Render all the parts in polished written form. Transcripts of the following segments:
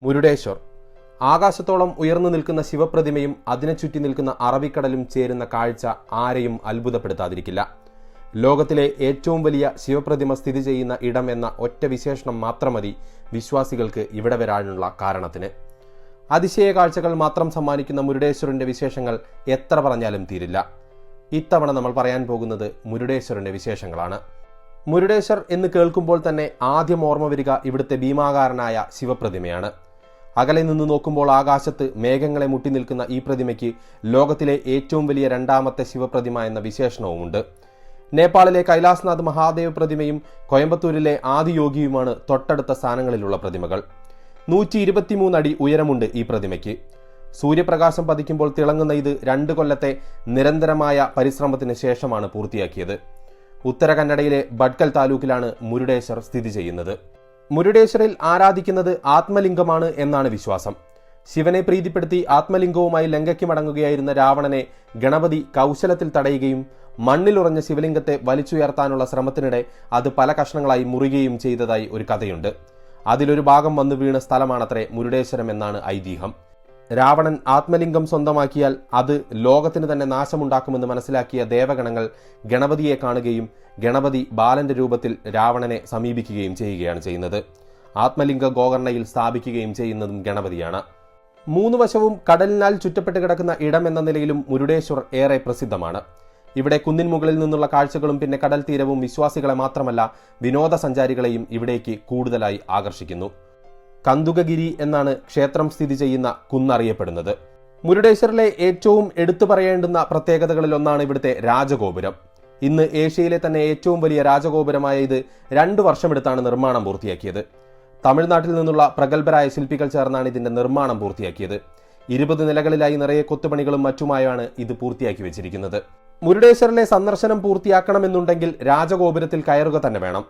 മുരുടേശ്വർ ആകാശത്തോളം ഉയർന്നു നിൽക്കുന്ന ശിവപ്രതിമയും അതിനെ ചുറ്റി നിൽക്കുന്ന അറബിക്കടലും ചേരുന്ന കാഴ്ച ആരെയും അത്ഭുതപ്പെടുത്താതിരിക്കില്ല. ലോകത്തിലെ ഏറ്റവും വലിയ ശിവപ്രതിമ സ്ഥിതി ചെയ്യുന്ന ഇടം എന്ന ഒറ്റ വിശേഷണം മാത്രം മതി വിശ്വാസികൾക്ക് ഇവിടെ വരാനുള്ള കാരണത്തിന്. അതിശയ കാഴ്ചകൾ മാത്രം സമ്മാനിക്കുന്ന മുരുടേശ്വരന്റെ വിശേഷങ്ങൾ എത്ര പറഞ്ഞാലും തീരില്ല. ഇത്തവണ നമ്മൾ പറയാൻ പോകുന്നത് മുരുടേശ്വരന്റെ വിശേഷങ്ങളാണ്. മുരുടേശ്വർ എന്ന് കേൾക്കുമ്പോൾ തന്നെ ആദ്യം ഓർമ്മ വരിക ഇവിടുത്തെ ഭീമാകാരനായ ശിവപ്രതിമയാണ്. അകലെ നിന്ന് നോക്കുമ്പോൾ ആകാശത്ത് മേഘങ്ങളെ മുട്ടി നിൽക്കുന്ന ഈ പ്രതിമയ്ക്ക് ലോകത്തിലെ ഏറ്റവും വലിയ രണ്ടാമത്തെ ശിവപ്രതിമ എന്ന വിശേഷണവുമുണ്ട്. നേപ്പാളിലെ കൈലാസ്നാഥ് മഹാദേവ് പ്രതിമയും കോയമ്പത്തൂരിലെ ആദിയോഗിയുമാണ് തൊട്ടടുത്ത സ്ഥാനങ്ങളിലുള്ള പ്രതിമകൾ. 123 അടി ഉയരമുണ്ട് ഈ പ്രതിമയ്ക്ക്. സൂര്യപ്രകാശം പതിക്കുമ്പോൾ തിളങ്ങുന്ന ഇത് 2 കൊല്ലത്തെ നിരന്തരമായ പരിശ്രമത്തിന് ശേഷമാണ് പൂർത്തിയാക്കിയത്. ഉത്തര കന്നഡയിലെ ബഡ്കൽ താലൂക്കിലാണ് മുരുടേശ്വർ സ്ഥിതി ചെയ്യുന്നത്. മുരുടേശ്വറിൽ ആരാധിക്കുന്നത് ആത്മലിംഗമാണ് എന്നാണ് വിശ്വാസം. ശിവനെ പ്രീതിപ്പെടുത്തി ആത്മലിംഗവുമായി ലങ്കയ്ക്ക് മടങ്ങുകയായിരുന്ന രാവണനെ ഗണപതി കൗശലത്തിൽ തടയുകയും മണ്ണിലുറഞ്ഞ ശിവലിംഗത്തെ വലിച്ചുയർത്താനുള്ള ശ്രമത്തിനിടെ അത് പല കഷ്ണങ്ങളായി മുറിയുകയും ചെയ്തതായി ഒരു കഥയുണ്ട്. അതിലൊരു ഭാഗം വന്നു വീണ സ്ഥലമാണത്രേ മുരുടേശ്വരം എന്നാണ് ഐതിഹ്യം. രാവണൻ ആത്മലിംഗം സ്വന്തമാക്കിയാൽ അത് ലോകത്തിന് തന്നെ നാശമുണ്ടാക്കുമെന്ന് മനസ്സിലാക്കിയ ദേവഗണങ്ങൾ ഗണപതിയെ കാണുകയും ഗണപതി ബാലന്റെ രൂപത്തിൽ രാവണനെ സമീപിക്കുകയും ചെയ്യുകയാണ് ചെയ്യുന്നത്. ആത്മലിംഗ ഗോകർണയിൽ സ്ഥാപിക്കുകയും ചെയ്യുന്നതും ഗണപതിയാണ്. 3 വശവും കടലിനാൽ ചുറ്റപ്പെട്ട് കിടക്കുന്ന ഇടം എന്ന നിലയിലും മുരുടേശ്വർ ഏറെ പ്രസിദ്ധമാണ്. ഇവിടെ കുന്നിൻ മുകളിൽ നിന്നുള്ള കാഴ്ചകളും പിന്നെ കടൽ തീരവും വിശ്വാസികളെ മാത്രമല്ല വിനോദസഞ്ചാരികളെയും ഇവിടേക്ക് കൂടുതലായി ആകർഷിക്കുന്നു. കന്തുകഗിരി എന്നാണ് ക്ഷേത്രം സ്ഥിതി ചെയ്യുന്ന കുന്നറിയപ്പെടുന്നത്. മുരുടേശ്വറിലെ ഏറ്റവും എടുത്തു പറയേണ്ടുന്ന പ്രത്യേകതകളിൽ ഒന്നാണ് ഇവിടുത്തെ രാജഗോപുരം. ഇന്ന് ഏഷ്യയിലെ തന്നെ ഏറ്റവും വലിയ രാജഗോപുരമായ ഇത് 2 വർഷമെടുത്താണ് നിർമ്മാണം പൂർത്തിയാക്കിയത്. തമിഴ്നാട്ടിൽ നിന്നുള്ള പ്രഗത്ഭരായ ശില്പികൾ ചേർന്നാണ് ഇതിന്റെ നിർമ്മാണം പൂർത്തിയാക്കിയത്. 20 നിലകളിലായി നിറയെ കൊത്തുപണികളും മറ്റുമായാണ് ഇത് പൂർത്തിയാക്കി വെച്ചിരിക്കുന്നത്. മുരുടേശ്വറിലെ സന്ദർശനം പൂർത്തിയാക്കണമെന്നുണ്ടെങ്കിൽ രാജഗോപുരത്തിൽ കയറുക തന്നെ വേണം.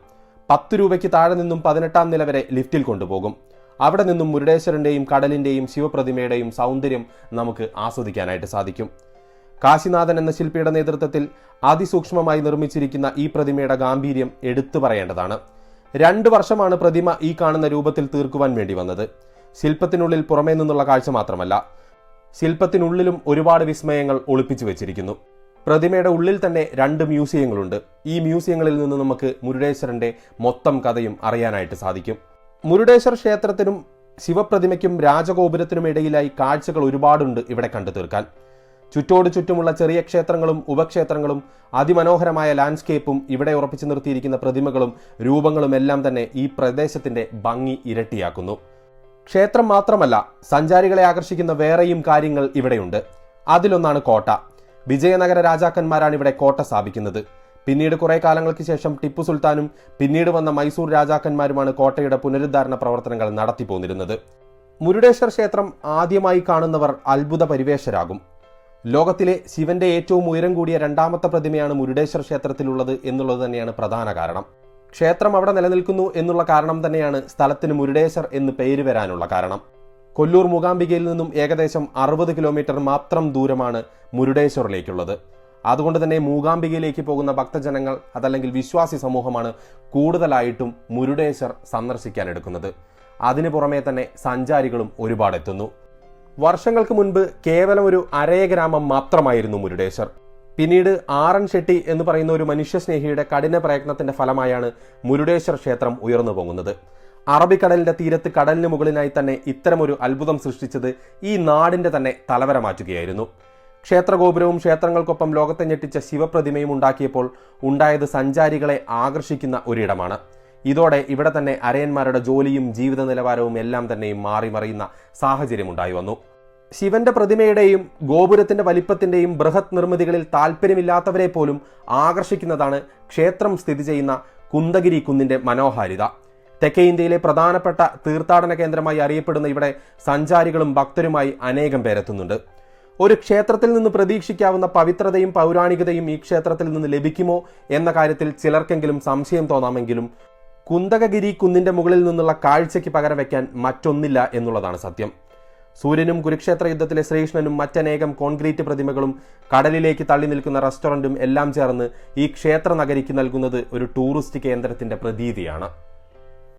10 രൂപയ്ക്ക് താഴെ നിന്നും 18ാം നില വരെ ലിഫ്റ്റിൽ കൊണ്ടുപോകും. അവിടെ നിന്നും മുരുടേശ്വരന്റെയും കടലിന്റെയും ശിവപ്രതിമയുടെയും സൗന്ദര്യം നമുക്ക് ആസ്വദിക്കാനായിട്ട് സാധിക്കും. കാശിനാഥൻ എന്ന ശില്പിയുടെ നേതൃത്വത്തിൽ അതിസൂക്ഷ്മമായി നിർമ്മിച്ചിരിക്കുന്ന ഈ പ്രതിമയുടെ ഗാംഭീര്യം എടുത്തു പറയേണ്ടതാണ്. 2 വർഷമാണ് പ്രതിമ ഈ കാണുന്ന രൂപത്തിൽ തീർക്കുവാൻ വേണ്ടി വന്നത്. ശില്പത്തിനുള്ളിൽ പുറമേ നിന്നുള്ള കാഴ്ച മാത്രമല്ല, ശില്പത്തിനുള്ളിലും ഒരുപാട് വിസ്മയങ്ങൾ ഒളിപ്പിച്ചു വെച്ചിരിക്കുന്നു. പ്രതിമയുടെ ഉള്ളിൽ തന്നെ 2 മ്യൂസിയങ്ങളുണ്ട്. ഈ മ്യൂസിയങ്ങളിൽ നിന്ന് നമുക്ക് മുരുടേശ്വരന്റെ മൊത്തം കഥയും അറിയാനായിട്ട് സാധിക്കും. മുരുടേശ്വർ ക്ഷേത്രത്തിനും ശിവപ്രതിമയ്ക്കും രാജഗോപുരത്തിനും ഇടയിലായി കാഴ്ചകൾ ഒരുപാടുണ്ട് ഇവിടെ കണ്ടു തീർക്കാൻ. ചുറ്റോട് ചുറ്റുമുള്ള ചെറിയ ക്ഷേത്രങ്ങളും ഉപക്ഷേത്രങ്ങളും അതിമനോഹരമായ ലാൻഡ്സ്കേപ്പും ഇവിടെ ഉറപ്പിച്ചു നിർത്തിയിരിക്കുന്ന പ്രതിമകളും രൂപങ്ങളും എല്ലാം തന്നെ ഈ പ്രദേശത്തിന്റെ ഭംഗി ഇരട്ടിയാക്കുന്നു. ക്ഷേത്രം മാത്രമല്ല, സഞ്ചാരികളെ ആകർഷിക്കുന്ന വേറെയും കാര്യങ്ങൾ ഇവിടെയുണ്ട്. അതിലൊന്നാണ് കോട്ട. വിജയനഗര രാജാക്കന്മാരാണ് ഇവിടെ കോട്ട സ്ഥാപിക്കുന്നത്. പിന്നീട് കുറെ കാലങ്ങൾക്ക് ശേഷം ടിപ്പു സുൽത്താനും പിന്നീട് വന്ന മൈസൂർ രാജാക്കന്മാരുമാണ് കോട്ടയുടെ പുനരുദ്ധാരണ പ്രവർത്തനങ്ങൾ നടത്തിപ്പോന്നിരുന്നത്. മുരുടേശ്വർ ക്ഷേത്രം ആദ്യമായി കാണുന്നവർ അത്ഭുത പരിവേഷരാകും. ലോകത്തിലെ ശിവന്റെ ഏറ്റവും ഉയരം കൂടിയ 2ാമത്തെ പ്രതിമയാണ് മുരുടേശ്വർ ക്ഷേത്രത്തിലുള്ളത് എന്നുള്ളത് തന്നെയാണ് പ്രധാന കാരണം. ക്ഷേത്രം അവിടെ നിലനിൽക്കുന്നു എന്നുള്ള കാരണം തന്നെയാണ് സ്ഥലത്തിന് മുരുടേശ്വർ എന്ന് പേര് വരാനുള്ള കാരണം. കൊല്ലൂർ മൂകാംബികയിൽ നിന്നും ഏകദേശം 60 കിലോമീറ്റർ മാത്രം ദൂരമാണ് മുരുടേശ്വറിലേക്കുള്ളത്. അതുകൊണ്ട് തന്നെ മൂകാംബികയിലേക്ക് പോകുന്ന ഭക്തജനങ്ങൾ അതല്ലെങ്കിൽ വിശ്വാസി സമൂഹമാണ് കൂടുതലായിട്ടും മുരുടേശ്വർ സന്ദർശിക്കാൻ എടുക്കുന്നത്. അതിനു പുറമേ തന്നെ സഞ്ചാരികളും ഒരുപാട് എത്തുന്നു. വർഷങ്ങൾക്ക് മുൻപ് കേവലം ഒരു അരയ ഗ്രാമം മാത്രമായിരുന്നു മുരുടേശ്വർ. പിന്നീട് ആർ.എൻ. ഷെട്ടി എന്ന് പറയുന്ന ഒരു മനുഷ്യസ്നേഹിയുടെ കഠിന പ്രയത്നത്തിന്റെ ഫലമായാണ് മുരുടേശ്വർ ക്ഷേത്രം ഉയർന്നു പോകുന്നത്. അറബിക്കടലിന്റെ തീരത്ത് കടലിന് മുകളിലായി തന്നെ ഇത്തരമൊരു അത്ഭുതം സൃഷ്ടിച്ചത് ഈ നാടിന്റെ തന്നെ തലവര മാറ്റുകയായിരുന്നു. ക്ഷേത്രഗോപുരവും ക്ഷേത്രങ്ങൾക്കൊപ്പം ലോകത്തെ ഞെട്ടിച്ച ശിവപ്രതിമയും ഉണ്ടാക്കിയപ്പോൾ ഉണ്ടായത് സഞ്ചാരികളെ ആകർഷിക്കുന്ന ഒരിടമാണ്. ഇതോടെ ഇവിടെ തന്നെ അരയന്മാരുടെ ജോലിയും ജീവിത നിലവാരവും എല്ലാം തന്നെയും മാറി മറിയുന്ന സാഹചര്യം ഉണ്ടായി വന്നു. ശിവന്റെ പ്രതിമയുടെയും ഗോപുരത്തിന്റെ വലിപ്പത്തിന്റെയും ബൃഹത് നിർമ്മിതികളിൽ താല്പര്യമില്ലാത്തവരെ പോലും ആകർഷിക്കുന്നതാണ് ക്ഷേത്രം സ്ഥിതി ചെയ്യുന്ന കുന്തഗിരി കുന്നിന്റെ മനോഹാരിത. തെക്കേ ഇന്ത്യയിലെ പ്രധാനപ്പെട്ട തീർത്ഥാടന കേന്ദ്രമായി അറിയപ്പെടുന്ന ഇവിടെ സഞ്ചാരികളും ഭക്തരുമായി അനേകം പേരെത്തുന്നുണ്ട്. ഒരു ക്ഷേത്രത്തിൽ നിന്ന് പ്രതീക്ഷിക്കാവുന്ന പവിത്രതയും പൗരാണികതയും ഈ ക്ഷേത്രത്തിൽ നിന്ന് ലഭിക്കുമോ എന്ന കാര്യത്തിൽ ചിലർക്കെങ്കിലും സംശയം തോന്നാമെങ്കിലും കുന്തകഗിരി കുന്നിന്റെ മുകളിൽ നിന്നുള്ള കാഴ്ചയ്ക്ക് പകരം വയ്ക്കാൻ മറ്റൊന്നില്ല എന്നുള്ളതാണ് സത്യം. സൂര്യനും കുരുക്ഷേത്ര യുദ്ധത്തിലെ ശ്രീകൃഷ്ണനും മറ്റനേകം കോൺക്രീറ്റ് പ്രതിമകളും കടലിലേക്ക് തള്ളി നിൽക്കുന്ന റെസ്റ്റോറന്റും എല്ലാം ചേർന്ന് ഈ ക്ഷേത്ര നഗരിക്ക് നൽകുന്നത് ഒരു ടൂറിസ്റ്റ് കേന്ദ്രത്തിന്റെ പ്രതീതിയാണ്.